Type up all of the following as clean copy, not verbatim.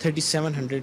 3700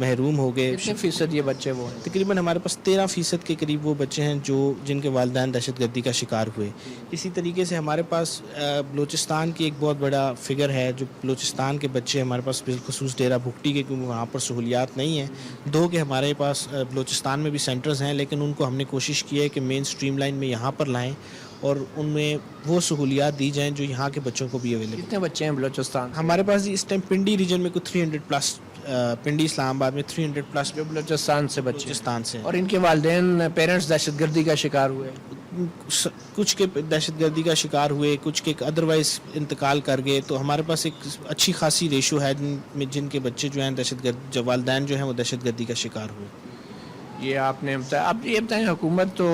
محروم ہو گئے. کتنے فیصد یہ بچے وہ ہیں؟ تقریباً ہمارے پاس 13% کے قریب وہ بچے ہیں جن کے والدین دہشت گردی کا شکار ہوئے. اسی طریقے سے ہمارے پاس بلوچستان کی ایک بہت بڑا فگر ہے جو بلوچستان کے بچے ہمارے پاس بالخصوص ڈیرہ بھگٹی کے، کیونکہ وہاں پر سہولیات نہیں ہیں. دو کہ ہمارے پاس بلوچستان میں بھی سینٹرز ہیں، لیکن ان کو ہم نے کوشش کی ہے کہ مین اسٹریم لائن میں یہاں پر لائیں اور ان میں وہ سہولیات دی جائیں جو یہاں کے بچوں کو بھی اویلیبل. کتنے بچے ہیں بلوچستان؟ ہمارے پاس اس ٹائم پنڈی ریجن میں کوئی 300+، پنڈی اسلام آباد میں 300+ جو بلوچستان سے بچے بلوچستان سے. اور ان کے والدین پیرنٹس دہشت گردی کا شکار ہوئے؟ کچھ کے دہشت گردی کا شکار ہوئے، کچھ کے ادروائز انتقال کر گئے. تو ہمارے پاس ایک اچھی خاصی ریشو ہے جن کے بچے جو ہیں دہشت گرد، جو والدین جو ہیں وہ دہشت گردی کا شکار ہوئے. یہ آپ نے بتایا. اب یہ بتائیں، حکومت تو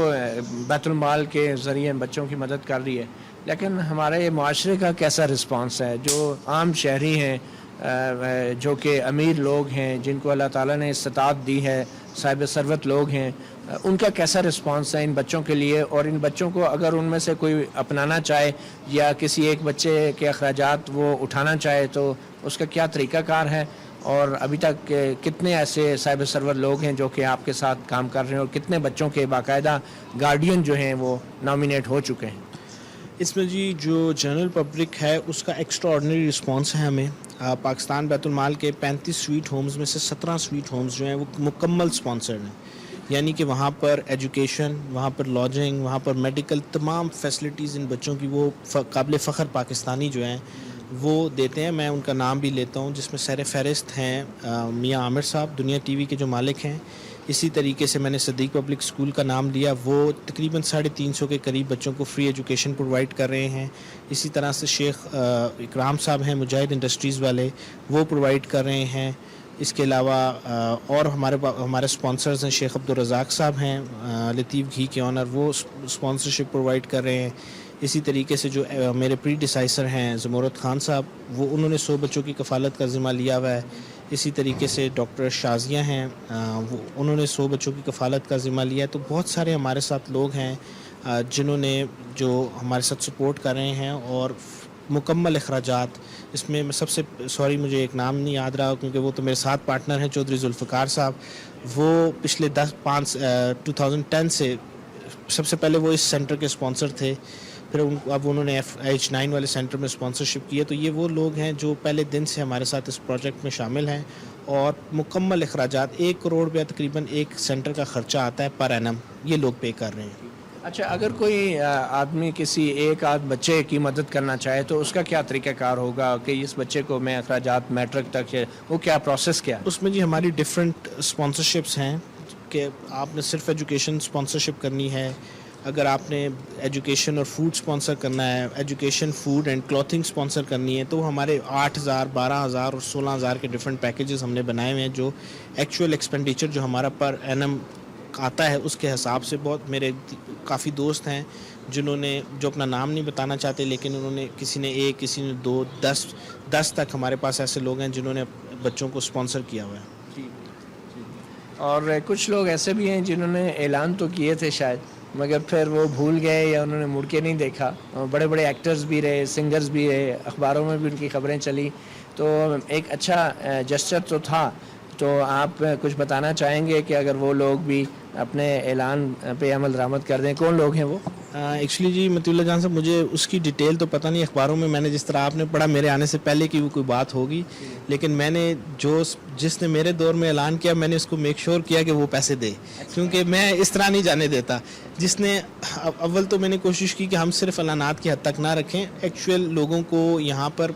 بیت المال کے ذریعے بچوں کی مدد کر رہی ہے، لیکن ہمارے معاشرے کا کیسا رسپانس ہے؟ جو عام شہری ہیں، جو کہ امیر لوگ ہیں، جن کو اللہ تعالیٰ نے استطاعت دی ہے، صاحب ثروت لوگ ہیں، ان کا کیسا رسپانس ہے ان بچوں کے لیے؟ اور ان بچوں کو اگر ان میں سے کوئی اپنانا چاہے یا کسی ایک بچے کے اخراجات وہ اٹھانا چاہے تو اس کا کیا طریقہ کار ہے؟ اور ابھی تک کتنے ایسے صاحب ثروت لوگ ہیں جو کہ آپ کے ساتھ کام کر رہے ہیں، اور کتنے بچوں کے باقاعدہ گارڈین جو ہیں وہ نامینیٹ ہو چکے ہیں؟ اس میں جی جو جنرل پبلک ہے اس کا ایکسٹرا آرڈنری رسپانس ہے. ہمیں پاکستان بیت المال کے 35 سویٹ ہومز میں سے 17 سویٹ ہومز جو ہیں وہ مکمل سپانسرڈ ہیں. یعنی کہ وہاں پر ایجوکیشن، وہاں پر لاڈجنگ، وہاں پر میڈیکل، تمام فیسلٹیز ان بچوں کی وہ قابل فخر پاکستانی جو ہیں وہ دیتے ہیں. میں ان کا نام بھی لیتا ہوں، جس میں سر فہرست ہیں میاں عامر صاحب، دنیا ٹی وی کے جو مالک ہیں. اسی طریقے سے میں نے صدیق پبلک اسکول کا نام لیا، وہ تقریباً 350 کے قریب بچوں کو فری ایجوکیشن پرووائڈ کر رہے ہیں. اسی طرح سے شیخ اکرام صاحب ہیں مجاہد انڈسٹریز والے، وہ پرووائڈ کر رہے ہیں. اس کے علاوہ اور ہمارے سپانسرز ہیں، شیخ عبدالرزاق صاحب ہیں لطیف گھی کے آنر، وہ سپانسرشپ پرووائڈ کر رہے ہیں. اسی طریقے سے جو میرے پری ڈیسائسر ہیں زمورت خان صاحب، وہ انہوں نے 100 بچوں کی کفالت کا ذمہ لیا ہوا ہے. اسی طریقے سے ڈاکٹر شازیہ ہیں، وہ انہوں نے 100 بچوں کی کفالت کا ذمہ لیا ہے. تو بہت سارے ہمارے ساتھ لوگ ہیں جنہوں نے جو ہمارے ساتھ سپورٹ کر رہے ہیں اور مکمل اخراجات. اس میں سب سے سوری مجھے ایک نام نہیں یاد رہا کیونکہ وہ تو میرے ساتھ پارٹنر ہیں، چودھری ذوالفقار صاحب. وہ پچھلے 2010 سے سب سے پہلے وہ اس سینٹر کے سپانسر تھے، پھر اب انہوں نے FH9 والے سینٹر میں سپانسرشپ کی ہے. تو یہ وہ لوگ ہیں جو پہلے دن سے ہمارے ساتھ اس پروجیکٹ میں شامل ہیں اور مکمل اخراجات 1 کروڑ روپیہ تقریباً ایک سینٹر کا خرچہ آتا ہے پر اینم، یہ لوگ پے کر رہے ہیں. اچھا، اگر کوئی آدمی کسی ایک آدھ بچے کی مدد کرنا چاہے تو اس کا کیا طریقہ کار ہوگا کہ اس بچے کو میں اخراجات میٹرک تک ہے، وہ کیا پروسیس کیا؟ اس میں جی ہماری ڈفرینٹ سپانسرشپس ہیں کہ آپ نے صرف ایجوکیشن سپانسرشپ کرنی ہے، اگر آپ نے ایجوکیشن اور فوڈ سپانسر کرنا ہے، education food and clothing sponsor کرنی ہے، تو ہمارے 8,000 12,000 اور 16,000 کے ڈفرینٹ پیکیجز ہم نے بنائے ہوئے ہیں جو ایکچوئل ایکسپینڈیچر جو ہمارا پر اینم آتا ہے اس کے حساب سے. بہت میرے کافی دوست ہیں جنہوں نے، جو اپنا نام نہیں بتانا چاہتے، لیکن انہوں نے کسی نے 1، کسی نے 2، 10 تک ہمارے پاس ایسے لوگ ہیں جنہوں نے بچوں کو سپانسر کیا ہوا ہے. اور کچھ لوگ ایسے بھی ہیں جنہوں نے اعلان تو کیے تھے شاید، مگر پھر وہ بھول گئے یا انہوں نے مڑ کے نہیں دیکھا. بڑے بڑے ایکٹرز بھی رہے، سنگرز بھی رہے، اخباروں میں بھی ان کی خبریں چلی. تو ایک اچھا جسچر تو تھا. تو آپ کچھ بتانا چاہیں گے کہ اگر وہ لوگ بھی اپنے اعلان پہ عمل درآمد کر دیں؟ کون لوگ ہیں وہ؟ ایکچولی جی مطیع اللہ جان صاحب، مجھے اس کی ڈیٹیل تو پتہ نہیں. اخباروں میں نے جس طرح آپ نے پڑھا میرے آنے سے پہلے کی وہ کوئی بات ہوگی، لیکن میں نے جس نے میرے دور میں اعلان کیا، میں نے اس کو میک شور کیا کہ وہ پیسے دے، کیونکہ میں اس طرح نہیں جانے دیتا. جس نے اول تو میں نے کوشش کی کہ ہم صرف اعلانات کی حد تک نہ رکھیں. ایکچوئل لوگوں کو یہاں پر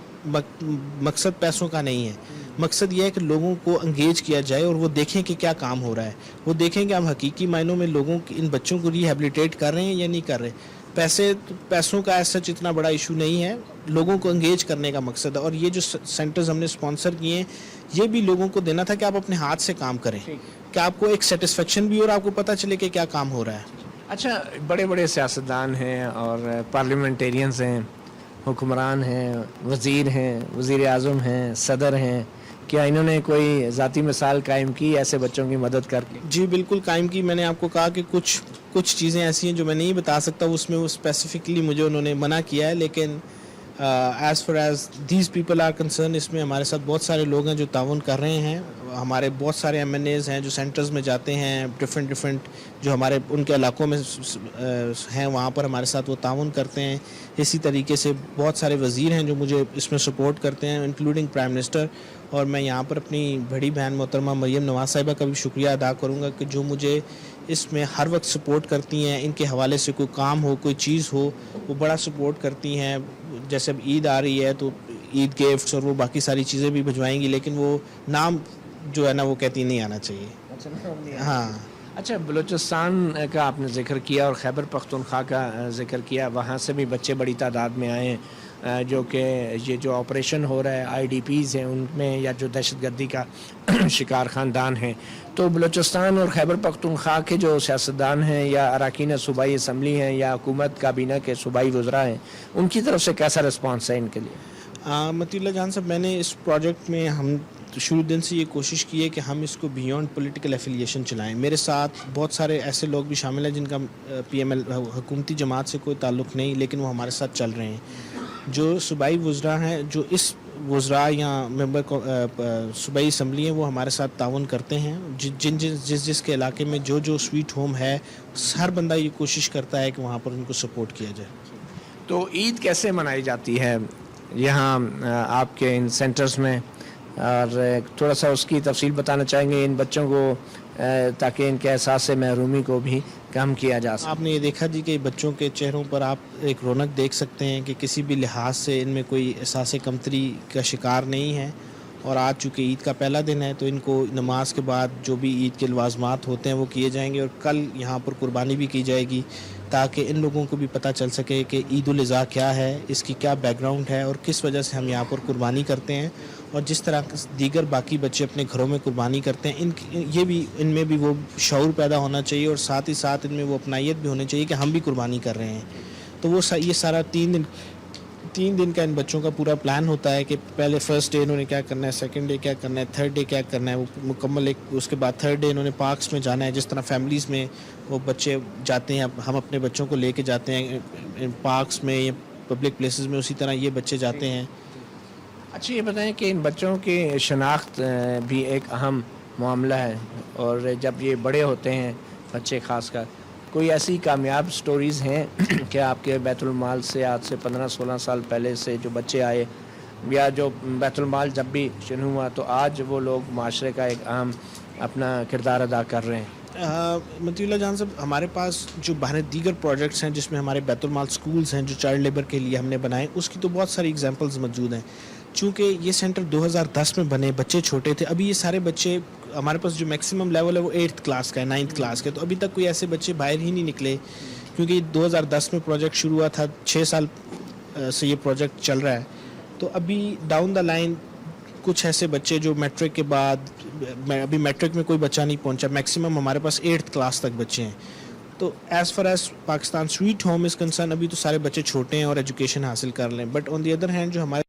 مقصد پیسوں کا نہیں ہے، مقصد یہ ہے کہ لوگوں کو انگیج کیا جائے اور وہ دیکھیں کہ کیا کام ہو رہا ہے، وہ دیکھیں کہ ہم حقیقی معنوں میں لوگوں ان بچوں کو ریہیبلیٹیٹ کر رہے ہیں یا نہیں کر رہے. پیسوں کا ایسا اتنا بڑا ایشو نہیں ہے، لوگوں کو انگیج کرنے کا مقصد ہے. اور یہ جو سینٹرز ہم نے سپانسر کیے ہیں، یہ بھی لوگوں کو دینا تھا کہ آپ اپنے ہاتھ سے کام کریں، کہ آپ کو ایک سیٹسفیکشن بھی اور آپ کو پتہ چلے کہ کیا کام ہو رہا ہے. اچھا، بڑے بڑے سیاستدان ہیں اور پارلیمنٹیرینز ہیں، حکمران ہیں، وزیر ہیں، وزیر اعظم ہیں، صدر ہیں، کیا انہوں نے کوئی ذاتی مثال قائم کی ایسے بچوں کی مدد کر کے؟ جی بالکل قائم کی. میں نے آپ کو کہا کہ کچھ چیزیں ایسی ہیں جو میں نہیں بتا سکتا، اس میں وہ اسپیسیفکلی مجھے انہوں نے منع کیا ہے، لیکن as far as these people are concern, اس میں ہمارے ساتھ بہت سارے لوگ ہیں جو تعاون کر رہے ہیں. ہمارے بہت سارے ایم این ایز ہیں جو سینٹرز میں جاتے ہیں، ڈفرینٹ جو ہمارے ان کے علاقوں میں ہیں وہاں پر ہمارے ساتھ وہ تعاون کرتے ہیں. اسی طریقے سے بہت سارے وزیر ہیں جو مجھے اس میں سپورٹ کرتے ہیں، انکلوڈنگ پرائم منسٹر. اور میں یہاں پر اپنی بڑی بہن محترمہ مریم نواز صاحبہ کا بھی شکریہ ادا کروں گا کہ جو مجھے اس میں ہر وقت سپورٹ کرتی ہیں. ان کے حوالے سے کوئی کام ہو، کوئی چیز ہو، وہ بڑا سپورٹ کرتی ہیں. جیسے اب عید آ رہی ہے تو عید گفٹس اور وہ باقی ساری چیزیں بھی بھجوائیں گی، لیکن وہ نام جو ہے نا وہ کہتی نہیں آنا چاہیے. ہاں. اچھا، بلوچستان کا آپ نے ذکر کیا اور خیبر پختونخوا کا ذکر کیا، وہاں سے بھی بچے بڑی تعداد میں آئے ہیں جو کہ یہ جو آپریشن ہو رہا ہے آئی ڈی پیز ہیں ان میں، یا جو دہشت گردی کا شکار خاندان ہیں. تو بلوچستان اور خیبر پختونخوا کے جو سیاستدان ہیں یا اراکین صوبائی اسمبلی ہیں یا حکومت کابینہ کے صوبائی وزراء ہیں، ان کی طرف سے کیسا رسپانس ہے ان کے لیے؟ متی اللہ جان صاحب، میں نے اس پروجیکٹ میں ہم شروع دن سے یہ کوشش کی ہے کہ ہم اس کو بیونڈ پولیٹیکل ایفیلیشن چلائیں. میرے ساتھ بہت سارے ایسے لوگ بھی شامل ہیں جن کا پی ایم ایل حکومتی جماعت سے کوئی تعلق نہیں، لیکن وہ ہمارے ساتھ چل رہے ہیں. جو صوبائی وزراء ہیں، جو اس وزراء یا ممبر صوبائی اسمبلی ہیں، وہ ہمارے ساتھ تعاون کرتے ہیں. جس کے علاقے میں جو سویٹ ہوم ہے، ہر بندہ یہ کوشش کرتا ہے کہ وہاں پر ان کو سپورٹ کیا جائے. تو عید کیسے منائی جاتی ہے یہاں آپ کے ان سینٹرز میں، اور تھوڑا سا اس کی تفصیل بتانا چاہیں گے ان بچوں کو تاکہ ان کے احساس محرومی کو بھی کم کیا جا سکے؟ آپ نے یہ دیکھا جی کہ بچوں کے چہروں پر آپ ایک رونق دیکھ سکتے ہیں کہ کسی بھی لحاظ سے ان میں کوئی احساس کمتری کا شکار نہیں ہے. اور آج چونکہ عید کا پہلا دن ہے تو ان کو نماز کے بعد جو بھی عید کے لوازمات ہوتے ہیں وہ کیے جائیں گے، اور کل یہاں پر قربانی بھی کی جائے گی تاکہ ان لوگوں کو بھی پتہ چل سکے کہ عید الاضحیٰ کیا ہے، اس کی کیا بیک گراؤنڈ ہے اور کس وجہ سے ہم یہاں پر قربانی کرتے ہیں. اور جس طرح دیگر باقی بچے اپنے گھروں میں قربانی کرتے ہیں، ان میں بھی وہ شعور پیدا ہونا چاہیے، اور ساتھ ہی ساتھ ان میں وہ اپنائیت بھی ہونی چاہیے کہ ہم بھی قربانی کر رہے ہیں. تو وہ یہ سارا تین دن کا ان بچوں کا پورا پلان ہوتا ہے کہ پہلے فرسٹ ڈے انہوں نے کیا کرنا ہے، سیکنڈ ڈے کیا کرنا ہے، تھرڈ ڈے کیا کرنا ہے. وہ مکمل اس کے بعد تھرڈ ڈے انہوں نے پارکس میں جانا ہے. جس طرح فیملیز میں وہ بچے جاتے ہیں، ہم اپنے بچوں کو لے کے جاتے ہیں پارکس میں یا پبلک پلیسز میں، اسی طرح یہ بچے جاتے ہیں. اچھا، یہ بتائیں کہ ان بچوں کی شناخت بھی ایک اہم معاملہ ہے، اور جب یہ بڑے ہوتے ہیں بچے خاص کر، کوئی ایسی کامیاب سٹوریز ہیں کہ آپ کے بیت المال سے آج سے 15-16 سال پہلے سے جو بچے آئے، یا جو بیت المال جب بھی شروع ہوا تو آج وہ لوگ معاشرے کا ایک اہم اپنا کردار ادا کر رہے ہیں؟ مطیع اللہ جان صاحب، ہمارے پاس جو باہر دیگر پروجیکٹس ہیں جس میں ہمارے بیت المال سکولز ہیں جو چائلڈ لیبر کے لیے ہم نے بنائے، اس کی تو بہت ساری ایگزامپلز موجود ہیں. چونکہ یہ سینٹر 2010 میں بنے، بچے چھوٹے تھے. ابھی یہ سارے بچے ہمارے پاس جو میکسیمم لیول ہے وہ 8th کلاس کا ہے، 9th کلاس کا ہے. تو ابھی تک کوئی ایسے بچے باہر ہی نہیں نکلے، کیونکہ 2010 میں پروجیکٹ شروع ہوا تھا. 6 سال سے یہ پروجیکٹ چل رہا ہے. تو ابھی ڈاؤن دا لائن کچھ ایسے بچے جو میٹرک کے بعد، ابھی میٹرک میں کوئی بچہ نہیں پہنچا، میکسیمم ہمارے پاس 8th کلاس تک بچے ہیں. تو as far as Pakistan sweet home is concerned, ابھی تو سارے بچے چھوٹے ہیں اور ایجوکیشن حاصل کر لیں. But on the other hand جو ہمارے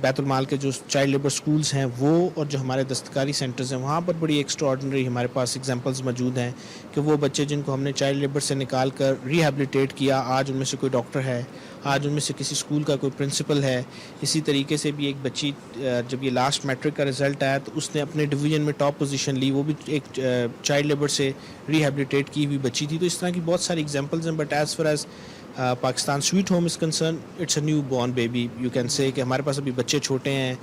بیت المال کے جو چائلڈ لیبر سکولز ہیں وہ، اور جو ہمارے دستکاری سینٹرز ہیں وہاں پر بڑی ایکسٹراڈنری ہمارے پاس ایگزامپلز موجود ہیں کہ وہ بچے جن کو ہم نے چائلڈ لیبر سے نکال کر ریہیبلیٹیٹ کیا، آج ان میں سے کوئی ڈاکٹر ہے، آج ان میں سے کسی اسکول کا کوئی پرنسپل ہے. اسی طریقے سے بھی ایک بچی جب یہ لاسٹ میٹرک کا رزلٹ آیا تو اس نے اپنے ڈویژن میں ٹاپ پوزیشن لی، وہ بھی ایک چائلڈ لیبر سے ریہیبلیٹیٹ کی ہوئی بچی تھی. تو اس طرح کی بہت ساری ایگزامپلز ہیں. But as far as Pakistan sweet home is concerned, it's a new born baby you can say, کہ ہمارے پاس ابھی بچے چھوٹے ہیں.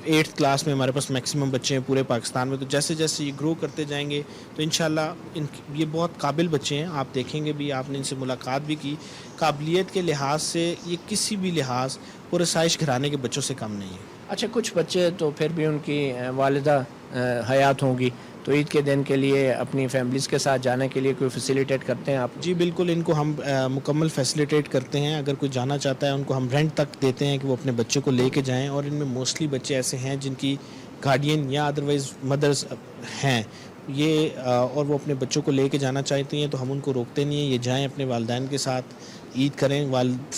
8th کلاس میں ہمارے پاس میکسیمم بچے ہیں پورے پاکستان میں. تو جیسے جیسے یہ گرو کرتے جائیں گے تو انشاءاللہ یہ بہت قابل بچے ہیں. آپ دیکھیں گے بھی، آپ نے ان سے ملاقات بھی کی، قابلیت کے لحاظ سے یہ کسی بھی لحاظ پرسائش گھرانے کے بچوں سے کم نہیں ہے. اچھا، کچھ بچے تو پھر بھی ان کی والدہ حیات ہوں گی، تو عید کے دن کے لیے اپنی فیملیز کے ساتھ جانے کے لیے کوئی فیسیلیٹیٹ کرتے ہیں آپ؟ جی بالکل، ان کو ہم مکمل فیسیلیٹیٹ کرتے ہیں. اگر کوئی جانا چاہتا ہے ان کو ہم رینٹ تک دیتے ہیں کہ وہ اپنے بچے کو لے کے جائیں. اور ان میں موسٹلی بچے ایسے ہیں جن کی گارڈین یا ادروائز مدرز ہیں یہ، اور وہ اپنے بچوں کو لے کے جانا چاہتے ہیں تو ہم ان کو روکتے نہیں ہیں. یہ جائیں اپنے والدین کے ساتھ عید کریں،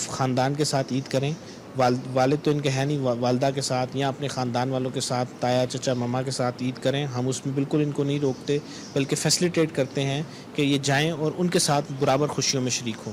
خاندان کے ساتھ عید کریں. والد تو ان کے ہیں نہیں، والدہ کے ساتھ یا اپنے خاندان والوں کے ساتھ، تایا چچا ماما کے ساتھ عید کریں. ہم اس میں بالکل ان کو نہیں روکتے بلکہ فیسیلیٹیٹ کرتے ہیں کہ یہ جائیں اور ان کے ساتھ برابر خوشیوں میں شریک ہوں.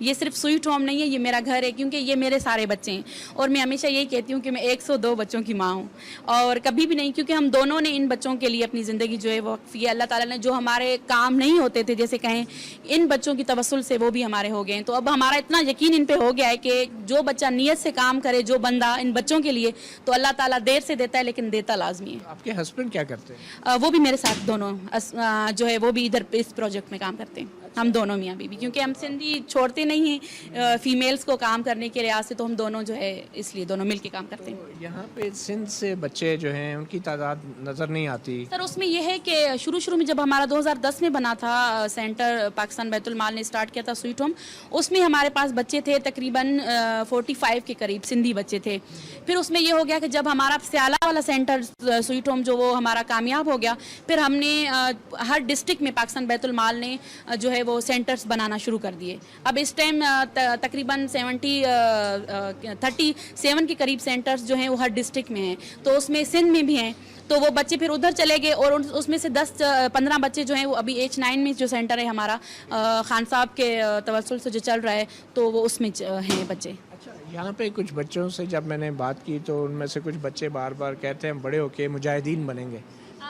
یہ صرف سویٹ ہوم نہیں ہے, یہ میرا گھر ہے, کیونکہ یہ میرے سارے بچے ہیں. اور میں ہمیشہ یہی کہتی ہوں کہ میں 102 بچوں کی ماں ہوں, اور کبھی بھی نہیں, کیونکہ ہم دونوں نے ان بچوں کے لیے اپنی زندگی جو ہے وہ وقف کی. اللہ تعالیٰ نے جو ہمارے کام نہیں ہوتے تھے, جیسے کہیں ان بچوں کی توسل سے وہ بھی ہمارے ہو گئے ہیں. تو اب ہمارا اتنا یقین ان پہ ہو گیا ہے کہ جو بچہ نیت سے کام کرے, جو بندہ ان بچوں کے لیے, تو اللہ تعالیٰ دیر سے دیتا ہے لیکن دیتا لازمی ہے. آپ کے ہسبینڈ کیا کرتے ہیں؟ وہ بھی میرے ساتھ دونوں جو ہے وہ بھی ادھر اس پروجیکٹ میں کام کرتے ہیں. ہم دونوں میاں بیوی, کیونکہ ہم سندھی چھوڑتے نہیں ہیں فیمیلز کو کام کرنے کے لحاظ سے, تو ہم دونوں جو ہے اس لیے دونوں مل کے کام کرتے ہیں. یہاں پہ سندھ سے بچے جو ہیں ان کی تعداد نظر نہیں آتی. سر اس میں یہ ہے کہ شروع میں جب ہمارا 2010 میں بنا تھا سینٹر, پاکستان بیت المال نے اسٹارٹ کیا تھا سویٹ ہوم, اس میں ہمارے پاس بچے تھے تقریباً 45 کے قریب سندھی بچے تھے. پھر اس میں یہ ہو گیا کہ جب ہمارا سیالہ والا سینٹر سویٹ ہوم جو وہ ہمارا کامیاب ہو گیا, پھر ہم نے ہر ڈسٹرکٹ میں پاکستان بیت المال نے جو ہے وہ سینٹرز بنانا شروع کر دیے. اب اس ٹائم تقریباً 37 کے قریب سینٹرز جو ہیں وہ ہر ڈسٹرکٹ میں ہیں, تو اس میں سندھ میں بھی ہیں. تو وہ بچے پھر ادھر چلے گئے, اور اس میں سے 10-15 بچے جو ہیں وہ ابھی H9 میں جو سینٹر ہے ہمارا خان صاحب کے توسل سے جو چل رہا ہے, تو وہ اس میں ہیں بچے. اچھا, یہاں پہ کچھ بچوں سے جب میں نے بات کی تو ان میں سے کچھ بچے بار بار کہتے ہیں بڑے ہو کے مجاہدین بنیں گے,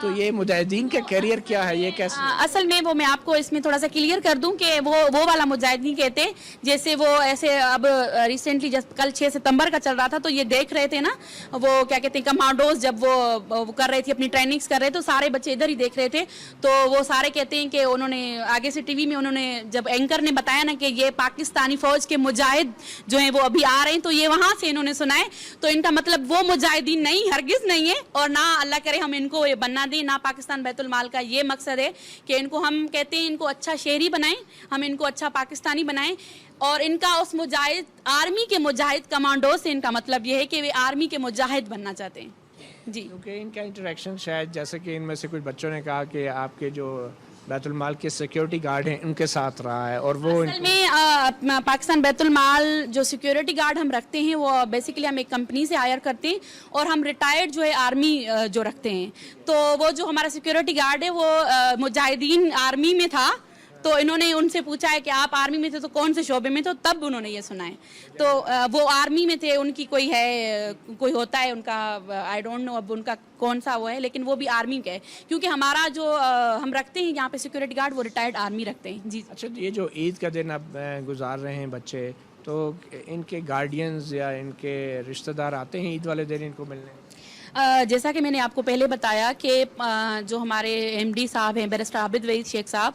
تو یہ مجاہدین کا کیریئر کیا ہے, یہ کیسے؟ اصل میں وہ میں آپ کو اس میں تھوڑا سا کلیئر کر دوں کہ وہ والا مجاہدین کہتے, جیسے وہ ایسے اب ریسنٹلی جب کل 6 ستمبر کا چل رہا تھا, تو یہ دیکھ رہے تھے نا وہ کیا کہتے ہیں کمانڈوز, جب وہ کر رہے تھے اپنی ٹریننگز کر رہے, تو سارے بچے ادھر ہی دیکھ رہے تھے. تو وہ سارے کہتے ہیں کہ انہوں نے آگے سے ٹی وی میں انہوں نے جب اینکر نے بتایا نا کہ یہ پاکستانی فوج کے مجاہد جو ہیں وہ ابھی آ رہے ہیں, تو یہ وہاں سے انہوں نے سنا ہے. تو ان کا مطلب وہ مجاہدین نہیں, ہرگز نہیں ہے, اور نہ اللہ کرے ہم ان کو یہ بننا دیں. نہ پاکستان بیت المال کا یہ مقصد ہے کہ ان کو ہم کہتے ہیں ان کو اچھا شہری بنائیں, ہم ان کو اچھا پاکستانی بنائیں. اور ان کا اس مجاہد آرمی کے مجاہد کمانڈو سے ان کا مطلب یہ ہے کہ وہ آرمی کے مجاہد بننا چاہتے ہیں. جی, کیونکہ ان کا انٹریکشن شاید جیسے کہ ان میں سے کچھ بچوں نے کہا کہ آپ کے جو بیت المال کے سیکیورٹی گارڈ ہیں ان کے ساتھ رہا ہے, اور وہ اصل میں پاکستان بیت المال جو سیکیورٹی گارڈ ہم رکھتے ہیں وہ بیسیکلی ہم ایک کمپنی سے ہائر کرتے ہیں, اور ہم ریٹائرڈ جو ہے آرمی جو رکھتے ہیں. تو وہ جو ہمارا سیکیورٹی گارڈ ہے وہ مجاہدین آرمی میں تھا, تو انہوں نے ان سے پوچھا ہے کہ آپ آرمی میں تھے تو کون سے شعبے میں, تو تب انہوں نے یہ سنا ہے. تو وہ آرمی میں تھے, ان کی کوئی ہوتا ہے ان کا, آئی ڈونٹ نو اب ان کا کون سا وہ ہے, لیکن وہ بھی آرمی کا ہے, کیونکہ ہمارا جو ہم رکھتے ہیں یہاں پہ سیکورٹی گارڈ وہ ریٹائرڈ آرمی رکھتے ہیں. جی. اچھا, یہ جو عید کا دن اب گزار رہے ہیں بچے, تو ان کے گارڈینز یا ان کے رشتہ دار آتے ہیں عید والے دن ان کو ملنے؟ جیسا کہ میں نے آپ کو پہلے بتایا کہ جو ہمارے MD صاحب ہیں بیرسٹر عابد وحید شیخ صاحب,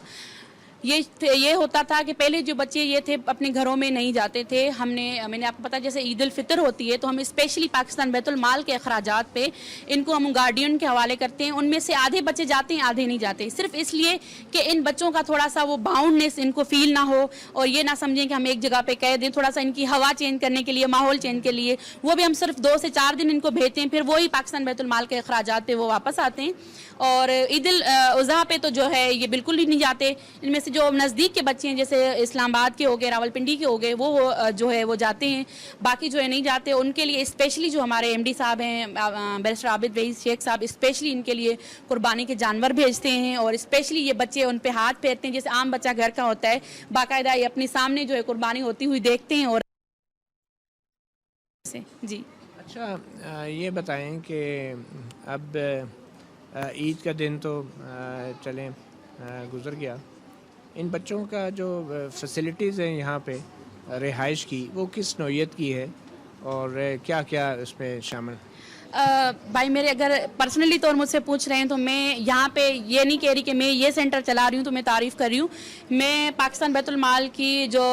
یہ ہوتا تھا کہ پہلے جو بچے یہ تھے اپنے گھروں میں نہیں جاتے تھے. میں نے آپ کو پتا جیسے عید الفطر ہوتی ہے, تو ہم اسپیشلی پاکستان بیت المال کے اخراجات پہ ان کو ہم گارڈین کے حوالے کرتے ہیں. ان میں سے آدھے بچے جاتے ہیں, آدھے نہیں جاتے, صرف اس لیے کہ ان بچوں کا تھوڑا سا وہ باؤنڈنیس ان کو فیل نہ ہو, اور یہ نہ سمجھیں کہ ہم ایک جگہ پہ قید ہیں. تھوڑا سا ان کی ہوا چینج کرنے کے لیے, ماحول چینج کے لیے, وہ بھی ہم صرف 2 سے 4 دن ان کو بھیجتے ہیں, پھر وہی پاکستان بیت المال کے اخراجات پہ وہ واپس آتے ہیں. اور عید الاضحیٰ پہ تو جو ہے یہ بالکل ہی نہیں جاتے. ان میں سے جو نزدیک کے بچے ہیں جیسے اسلام آباد کے ہو گئے, راولپنڈی کے ہو گئے, وہ جو ہے وہ جاتے ہیں, باقی جو ہے نہیں جاتے. ان کے لیے اسپیشلی جو ہمارے MD صاحب ہیں بیرسٹر عابد وحید شیخ صاحب, اسپیشلی ان کے لیے قربانی کے جانور بھیجتے ہیں, اور اسپیشلی یہ بچے ان پہ ہاتھ پھیرتے ہیں جیسے عام بچہ گھر کا ہوتا ہے, باقاعدہ یہ اپنے سامنے جو ہے قربانی ہوتی ہوئی دیکھتے ہیں. اور جی. اچھا, یہ بتائیں کہ اب عید کا دن تو چلیں گزر گیا, ان بچوں کا جو فیسلٹیز ہیں یہاں پہ رہائش کی, وہ کس نوعیت کی ہے اور کیا کیا اس میں شامل؟ بھائی میرے اگر پرسنلی طور مجھ سے پوچھ رہے ہیں تو میں یہاں پہ یہ نہیں کہہ رہی کہ میں یہ سینٹر چلا رہی ہوں تو میں تعریف کر رہی ہوں. میں پاکستان بیت المال کی جو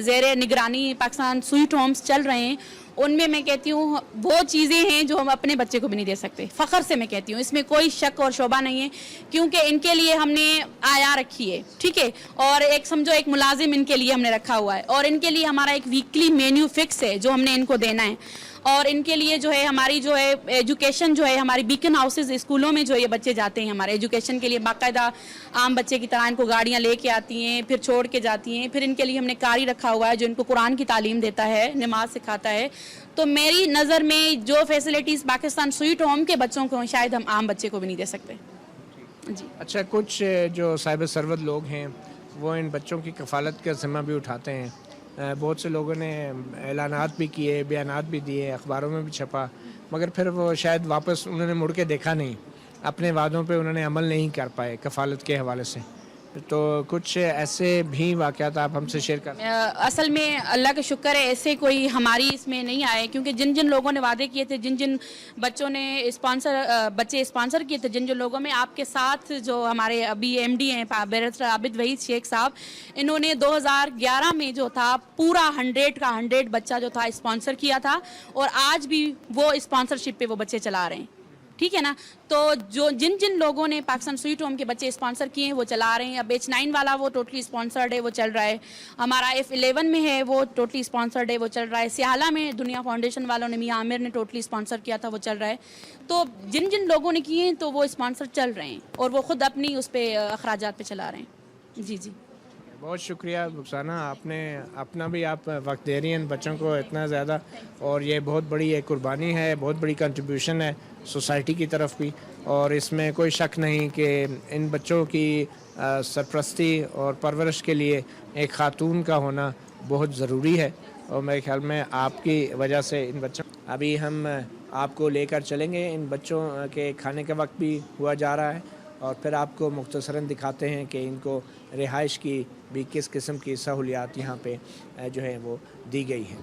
زیر نگرانی پاکستان سویٹ ہومز چل رہے ہیں, ان میں کہتی ہوں وہ چیزیں ہیں جو ہم اپنے بچے کو بھی نہیں دے سکتے. فخر سے میں کہتی ہوں, اس میں کوئی شک اور شعبہ نہیں ہے, کیونکہ ان کے لیے ہم نے آیا رکھی ہے, ٹھیک ہے, اور ایک سمجھو ایک ملازم ان کے لیے ہم نے رکھا ہوا ہے, اور ان کے لیے ہمارا ایک ویکلی مینیو فکس ہے جو ہم نے ان کو دینا ہے. اور ان کے لیے جو ہے ہماری جو ہے ایجوکیشن جو ہے ہماری بیکن ہاؤسز اسکولوں میں جو یہ بچے جاتے ہیں ہمارے ایجوکیشن کے لیے, باقاعدہ عام بچے کی طرح ان کو گاڑیاں لے کے آتی ہیں, پھر چھوڑ کے جاتی ہیں. پھر ان کے لیے ہم نے قاری رکھا ہوا ہے جو ان کو قرآن کی تعلیم دیتا ہے, نماز سکھاتا ہے. تو میری نظر میں جو فیسلٹیز پاکستان سویٹ ہوم کے بچوں کو شاید ہم عام بچے کو بھی نہیں دے سکتے. جی. اچھا, کچھ جو صاحب ثروت لوگ ہیں وہ ان بچوں کی کفالت کا ذمہ بھی اٹھاتے ہیں. بہت سے لوگوں نے اعلانات بھی کیے, بیانات بھی دیے, اخباروں میں بھی چھپا, مگر پھر وہ شاید واپس انہوں نے مڑ کے دیکھا نہیں, اپنے وعدوں پہ انہوں نے عمل نہیں کر پائے کفالت کے حوالے سے. تو کچھ ایسے بھی واقعات آپ ہم سے شیئر کریں. اصل میں اللہ کا شکر ہے ایسے کوئی ہماری اس میں نہیں آئے, کیونکہ جن جن لوگوں نے وعدے کیے تھے, جن بچوں نے بچے اسپانسر کیے تھے, جن لوگوں میں آپ کے ساتھ جو ہمارے ابھی ایم ڈی ہیں بیرسٹر عابد وحید شیخ صاحب, انہوں نے 2011 میں جو تھا پورا 100 کا 100 بچہ جو تھا اسپانسر کیا تھا, اور آج بھی وہ اسپانسرشپ پہ وہ بچے چلا رہے ہیں. ٹھیک ہے نا. تو جو جن لوگوں نے پاکستان سویٹ ہوم کے بچے اسپانسر کیے ہیں وہ چلا رہے ہیں. اب H9 والا وہ ٹوٹلی اسپانسرڈ ہے, وہ چل رہا ہے. ہمارا F11 میں ہے وہ ٹوٹلی اسپانسرڈ ہے, وہ چل رہا ہے. سیالہ میں دنیا فاؤنڈیشن والوں نے, میاں عامر نے ٹوٹلی اسپانسر کیا تھا, وہ چل رہا ہے. تو جن لوگوں نے کیے ہیں تو وہ اسپانسر چل رہے ہیں, اور وہ خود اپنی اس پہ اخراجات پہ چلا رہے ہیں. جی جی بہت شکریہ رخسانہ, آپ نے اپنا بھی آپ وقت دے رہی ہیں ان بچوں کو اتنا زیادہ, اور یہ بہت بڑی ایک قربانی ہے, بہت بڑی کنٹریبیوشن ہے سوسائٹی کی طرف بھی. اور اس میں کوئی شک نہیں کہ ان بچوں کی سرپرستی اور پرورش کے لیے ایک خاتون کا ہونا بہت ضروری ہے, اور میرے خیال میں آپ کی وجہ سے ان بچوں. ابھی ہم آپ کو لے کر چلیں گے, ان بچوں کے کھانے کا وقت بھی ہوا جا رہا ہے, اور پھر آپ کو مختصراً دکھاتے ہیں کہ ان کو رہائش کی بھی کس قسم کی سہولیات یہاں پہ جو ہے وہ دی گئی ہیں.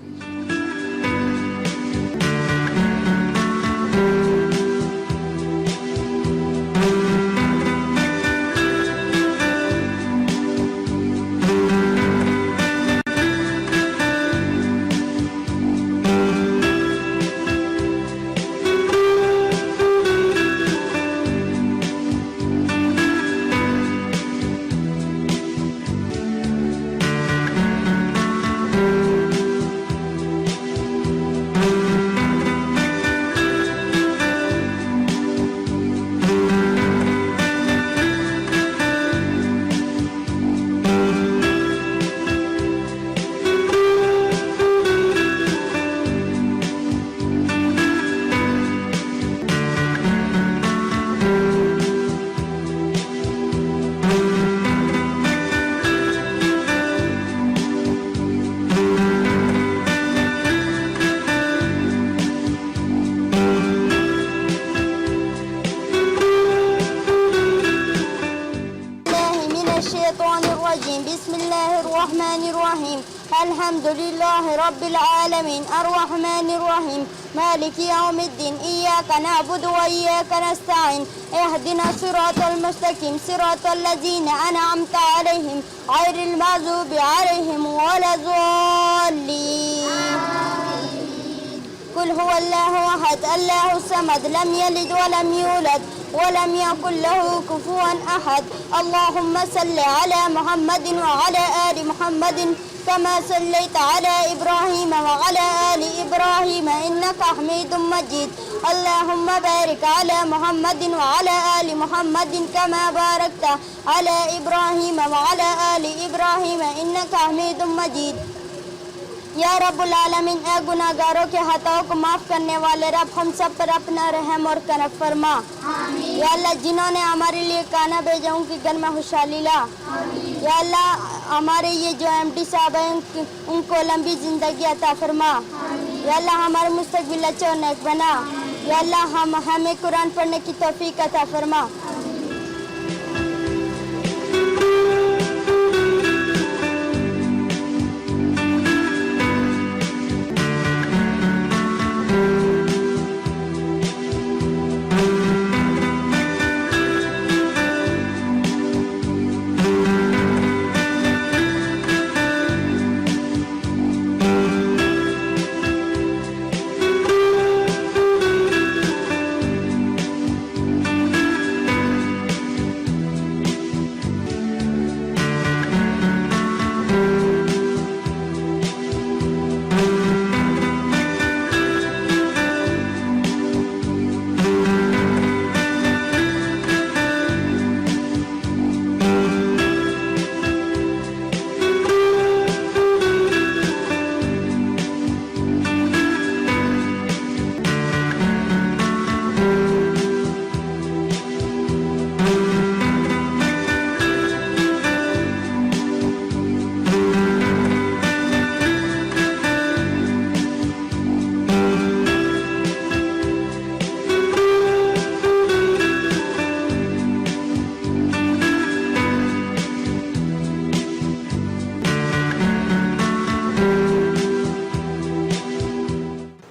الحمد لله رب العالمين الرحمن الرحيم مالك يوم الدين إياك نعبد وإياك نستعين اهدنا الصراط المستقيم صراط الذين أنعمت عليهم غير المغضوب عليهم ولا الضالين. قل هو الله أحد الله الصمد لم يلد ولم يولد ولم يكن له كفوا أحد. اللهم صل على محمد وعلى آل محمد كما صليت على إبراهيم وعلى آل إبراهيم إنك حميد مجيد. اللهم بارك على محمد وعلى آل محمد كما باركت على إبراهيم وعلى آل إبراهيم إنك حميد مجيد. یا رب العالمین, اے گناہگاروں کے خطاؤں کو معاف کرنے والے رب, ہم سب پر اپنا رحم اور کرم فرما. یا اللہ, جنہوں نے ہمارے لیے کھانا بھیجا ان کی گھر میں خوشحالی لا. یا اللہ, ہمارے یہ جو ایم ڈی صاحب ہیں ان کو لمبی زندگی عطا فرما. یا اللہ, ہمارے مستقبل اچھا اور نیک بنا. یا اللہ, ہمیں قرآن پڑھنے کی توفیق عطا فرما.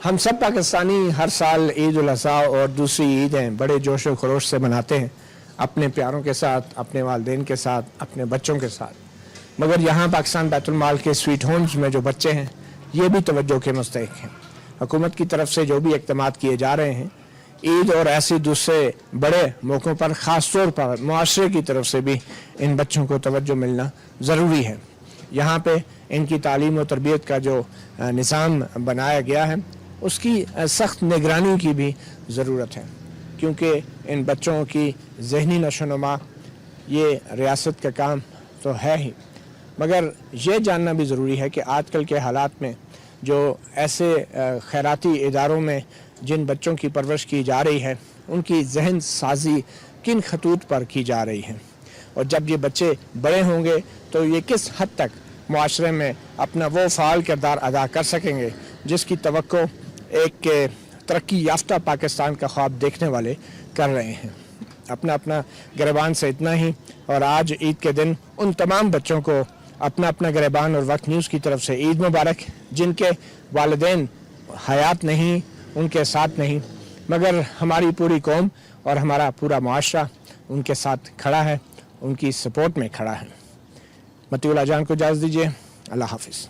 ہم سب پاکستانی ہر سال عید الاضحیٰ اور دوسری عیدیں بڑے جوش و خروش سے مناتے ہیں، اپنے پیاروں کے ساتھ، اپنے والدین کے ساتھ، اپنے بچوں کے ساتھ، مگر یہاں پاکستان بیت المال کے سویٹ ہومز میں جو بچے ہیں یہ بھی توجہ کے مستحق ہیں۔ حکومت کی طرف سے جو بھی اقدامات کیے جا رہے ہیں، عید اور ایسے دوسرے بڑے موقعوں پر خاص طور پر معاشرے کی طرف سے بھی ان بچوں کو توجہ ملنا ضروری ہے۔ یہاں پہ ان کی تعلیم و تربیت کا جو نظام بنایا گیا ہے اس کی سخت نگرانی کی بھی ضرورت ہے، کیونکہ ان بچوں کی ذہنی نشو و نما یہ ریاست کا کام تو ہے ہی، مگر یہ جاننا بھی ضروری ہے کہ آج کل کے حالات میں جو ایسے خیراتی اداروں میں جن بچوں کی پرورش کی جا رہی ہے ان کی ذہن سازی کن خطوط پر کی جا رہی ہے، اور جب یہ بچے بڑے ہوں گے تو یہ کس حد تک معاشرے میں اپنا وہ فعال کردار ادا کر سکیں گے جس کی توقع ایک ترقی یافتہ پاکستان کا خواب دیکھنے والے کر رہے ہیں۔ اپنا گریبان سے اتنا ہی، اور آج عید کے دن ان تمام بچوں کو اپنا گریبان اور وقت نیوز کی طرف سے عید مبارک، جن کے والدین حیات نہیں، ان کے ساتھ نہیں، مگر ہماری پوری قوم اور ہمارا پورا معاشرہ ان کے ساتھ کھڑا ہے، ان کی سپورٹ میں کھڑا ہے۔ مطیع اللہ جان کو اجازت دیجیے، اللہ حافظ۔